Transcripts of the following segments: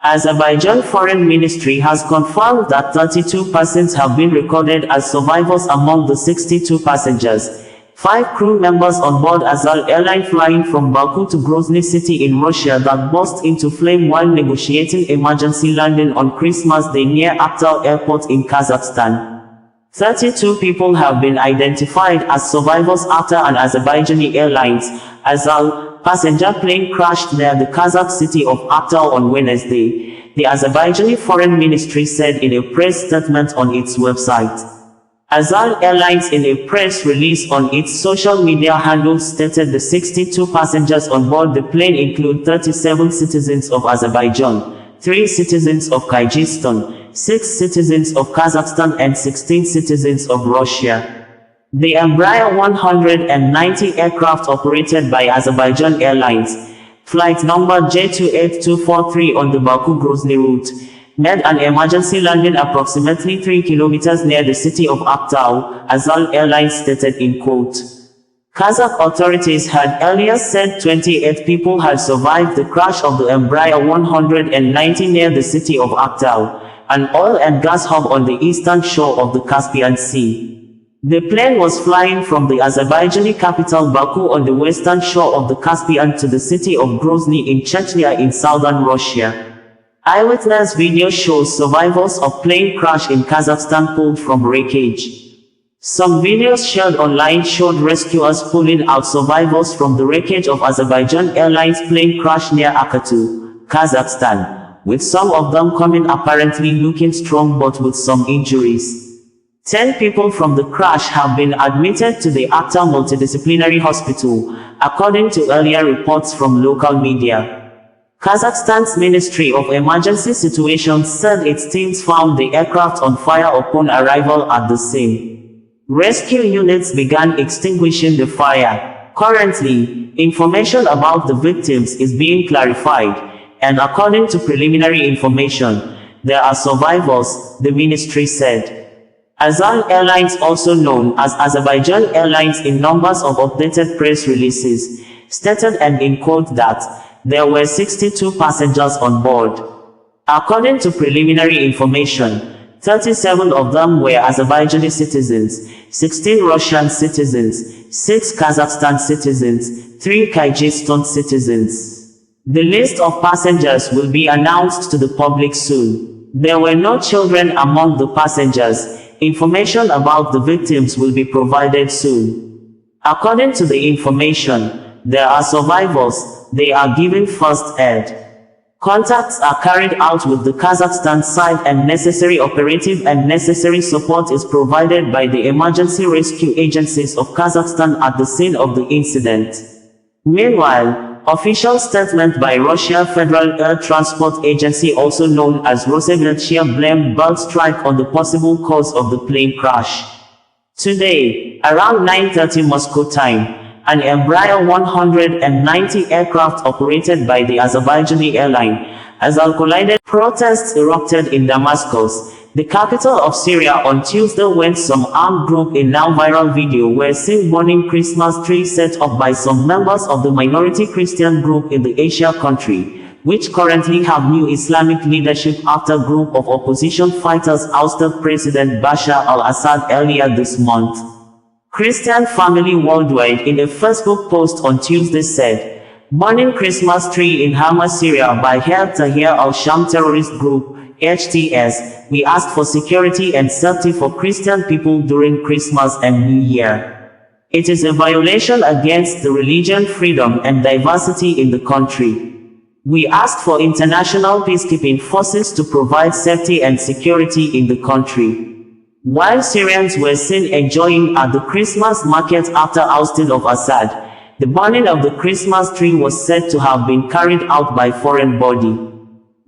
Azerbaijan Foreign Ministry has confirmed that 32 persons have been recorded as survivors among the 62 passengers. 5 crew members on board Azal Airline flying from Baku to Grozny city in Russia that burst into flame while negotiating emergency landing on Christmas Day near Aktau Airport in Kazakhstan. 32 people have been identified as survivors after an Azerbaijani Airlines Azal passenger plane crashed near the Kazakh city of Aktau on Wednesday, the Azerbaijani Foreign Ministry said in a press statement on its website. Azal Airlines in a press release on its social media handle stated the 62 passengers on board the plane include 37 citizens of Azerbaijan, 3 citizens of Kyrgyzstan, 6 citizens of Kazakhstan and 16 citizens of Russia. The Embraer 190 aircraft operated by Azerbaijan Airlines, flight number J28243 on the Baku-Grozny route, made an emergency landing approximately 3 kilometers near the city of Aktau, Azal Airline stated in quote. Kazakh authorities had earlier said 28 people had survived the crash of the Embraer 190 near the city of Aktau, an oil and gas hub on the eastern shore of the Caspian Sea. The plane was flying from the Azerbaijani capital Baku on the western shore of the Caspian to the city of Grozny in Chechnya in southern Russia. Eyewitness video shows survivors of plane crash in Kazakhstan pulled from wreckage. Some videos shared online showed rescuers pulling out survivors from the wreckage of Azerbaijan Airlines plane crash near Aktau, Kazakhstan, with some of them coming apparently looking strong but with some injuries. 10 people from the crash have been admitted to the Aktau Multidisciplinary Hospital, according to earlier reports from local media. Kazakhstan's Ministry of Emergency Situations said its teams found the aircraft on fire upon arrival at the scene. Rescue units began extinguishing the fire. Currently, information about the victims is being clarified, and according to preliminary information, there are survivors, the ministry said. Azal Airlines, also known as Azerbaijan Airlines in numbers of updated press releases, stated and in quote that there were 62 passengers on board. According to preliminary information, 37 of them were Azerbaijani citizens, 16 Russian citizens, 6 Kazakhstan citizens, 3 Kyrgyzstan citizens. The list of passengers will be announced to the public soon. There were no children among the passengers. Information about the victims will be provided soon. According to the information, there are survivors. They are given first aid. Contacts are carried out with the Kazakhstan side and necessary operative and necessary support is provided by the emergency rescue agencies of Kazakhstan at the scene of the incident. Meanwhile, official statement by Russia Federal Air Transport Agency, also known as Rosaviation, blamed bird strike on the possible cause of the plane crash. Today, around 9:30 Moscow time, an Embraer 190 aircraft operated by the Azerbaijani airline, Azal collided. Protests erupted in Damascus, the capital of Syria on Tuesday when some armed group in now viral video were seen burning Christmas trees set up by some members of the minority Christian group in the Asia country, which currently have new Islamic leadership after a group of opposition fighters ousted President Bashar Al-assad earlier this month. Christian Family Worldwide in a Facebook post on Tuesday said, burning Christmas tree in Hama, Syria by Hayat Tahrir al-Sham terrorist group, HTS, we asked for security and safety for Christian people during Christmas and New Year. It is a violation against the religion freedom and diversity in the country. We asked for international peacekeeping forces to provide safety and security in the country. While Syrians were seen enjoying at the Christmas market after ousting of Assad, the burning of the Christmas tree was said to have been carried out by foreign body.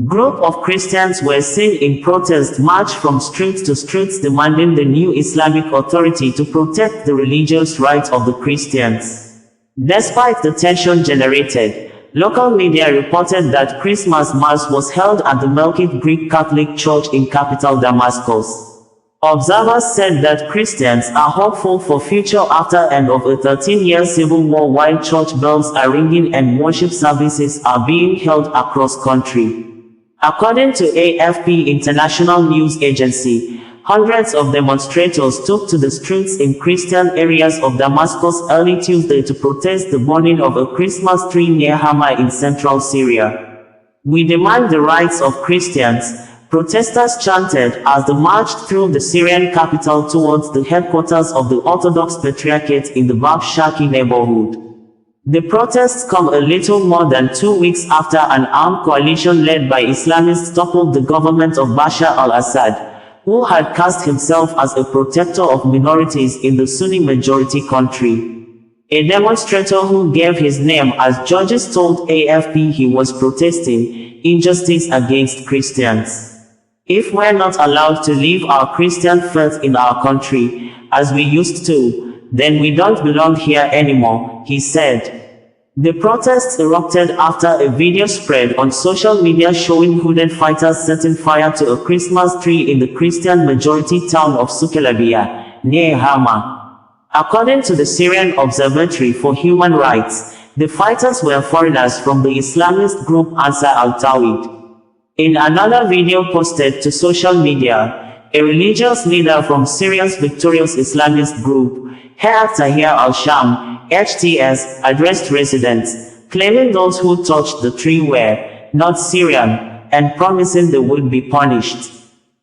Group of Christians were seen in protest march from street to streets demanding the new Islamic authority to protect the religious rights of the Christians. Despite the tension generated, local media reported that Christmas Mass was held at the Melkite Greek Catholic Church in capital Damascus. Observers said that Christians are hopeful for future after end of a 13-year civil war while church bells are ringing and worship services are being held across country. According to AFP International News Agency, hundreds of demonstrators took to the streets in Christian areas of Damascus early Tuesday to protest the burning of a Christmas tree near Hama in central Syria. "We demand the rights of Christians," protesters chanted as they marched through the Syrian capital towards the headquarters of the Orthodox Patriarchate in the Baku neighborhood. The protests come a little more than 2 weeks after an armed coalition led by Islamists toppled the government of Bashar Al-assad, who had cast himself as a protector of minorities in the Sunni-majority country. A demonstrator who gave his name as Georges told AFP he was protesting injustice against Christians. "If we're not allowed to live our Christian faith in our country, as we used to, then we don't belong here anymore," he said. The protests erupted after a video spread on social media showing hooded fighters setting fire to a Christmas tree in the Christian-majority town of Sukelabia, near Hama. According to the Syrian Observatory for Human Rights, the fighters were foreigners from the Islamist group Azal Airline. In another video posted to social media, a religious leader from Syria's victorious Islamist group, Tahir al-Sham, HTS, addressed residents, claiming those who touched the tree were not Syrian, and promising they would be punished.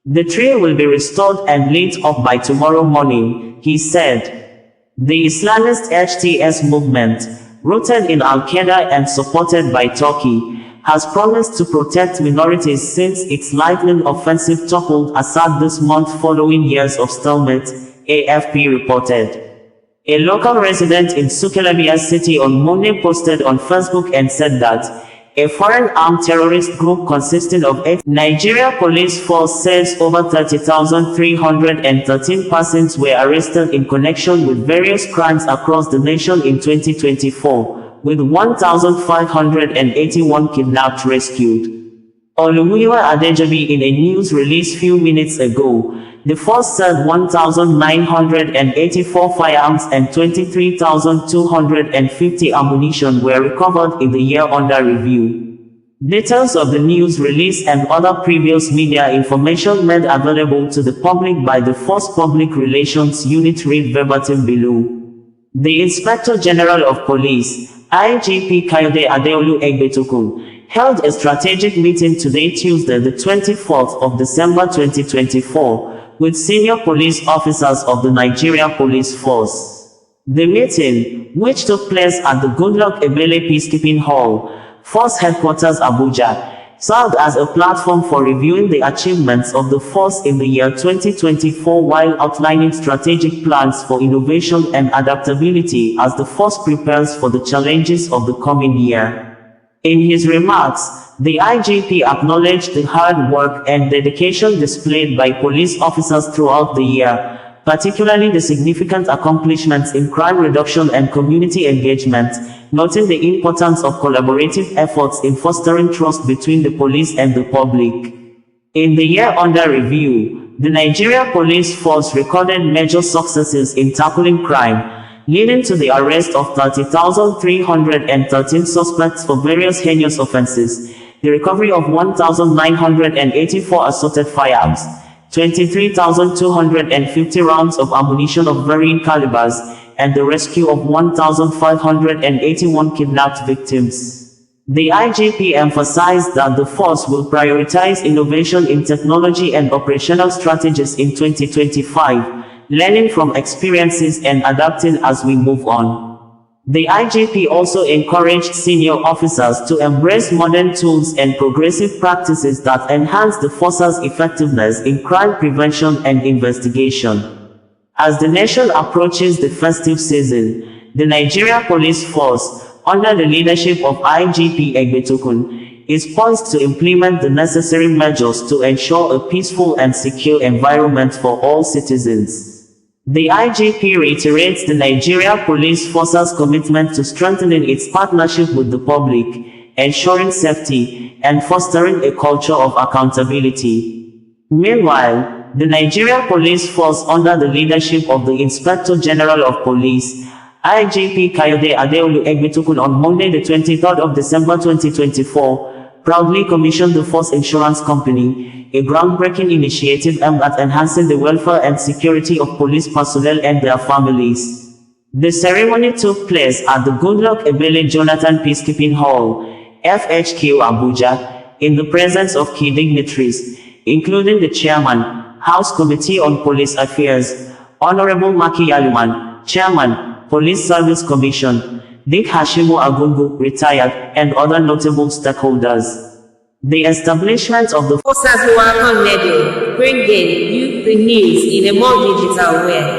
"The tree will be restored and lit up by tomorrow morning," he said. The Islamist HTS movement, rooted in Al-Qaeda and supported by Turkey, has promised to protect minorities since its lightning offensive toppled Assad this month following years of stalemate, AFP reported. A local resident in Sukelabia city on Monday posted on Facebook and said that a foreign armed terrorist group consisting of 8 Nigeria police force says over 30,313 persons were arrested in connection with various crimes across the nation in 2024, with 1,581 kidnapped rescued. Olumiwa Adejobi in a news release few minutes ago, the force said 1,984 firearms and 23,250 ammunition were recovered in the year under review. Details of the news release and other previous media information made available to the public by the Force Public Relations Unit read verbatim below. The Inspector General of Police, IGP Kayode Adeolu Egbetokun, held a strategic meeting today Tuesday the 24th of December 2024, with senior police officers of the Nigeria Police Force. The meeting, which took place at the Goodluck Ebele Peacekeeping Hall, Force Headquarters Abuja, served as a platform for reviewing the achievements of the force in the year 2024 while outlining strategic plans for innovation and adaptability as the force prepares for the challenges of the coming year. In his remarks, the IGP acknowledged the hard work and dedication displayed by police officers throughout the year, particularly the significant accomplishments in crime reduction and community engagement, noting the importance of collaborative efforts in fostering trust between the police and the public. In the year under review, the Nigeria Police Force recorded major successes in tackling crime, leading to the arrest of 30,313 suspects for various heinous offenses, the recovery of 1,984 assorted firearms, 23,250 rounds of ammunition of varying calibers, and the rescue of 1,581 kidnapped victims. The IGP emphasized that the force will prioritize innovation in technology and operational strategies in 2025, learning from experiences and adapting as we move on. The IGP also encouraged senior officers to embrace modern tools and progressive practices that enhance the force's effectiveness in crime prevention and investigation. As the nation approaches the festive season, the Nigeria Police Force, under the leadership of IGP Egbetokun, is poised to implement the necessary measures to ensure a peaceful and secure environment for all citizens. The IGP reiterates the Nigeria Police Force's commitment to strengthening its partnership with the public, ensuring safety, and fostering a culture of accountability. Meanwhile, the Nigeria Police Force under the leadership of the Inspector General of Police, IGP Kayode Adeolu Egbetokun on Monday the 23rd of December 2024, proudly commissioned the first insurance company, a groundbreaking initiative aimed at enhancing the welfare and security of police personnel and their families. The ceremony took place at the Goodluck Ebele Jonathan Peacekeeping Hall, FHQ Abuja, in the presence of key dignitaries, including the Chairman, House Committee on Police Affairs, Honorable Maki Yaluman, Chairman, Police Service Commission, Dick Hashimu Agungu, retired, and other notable stakeholders. The establishment of the Azal Airport bringing you the news in a more digital way.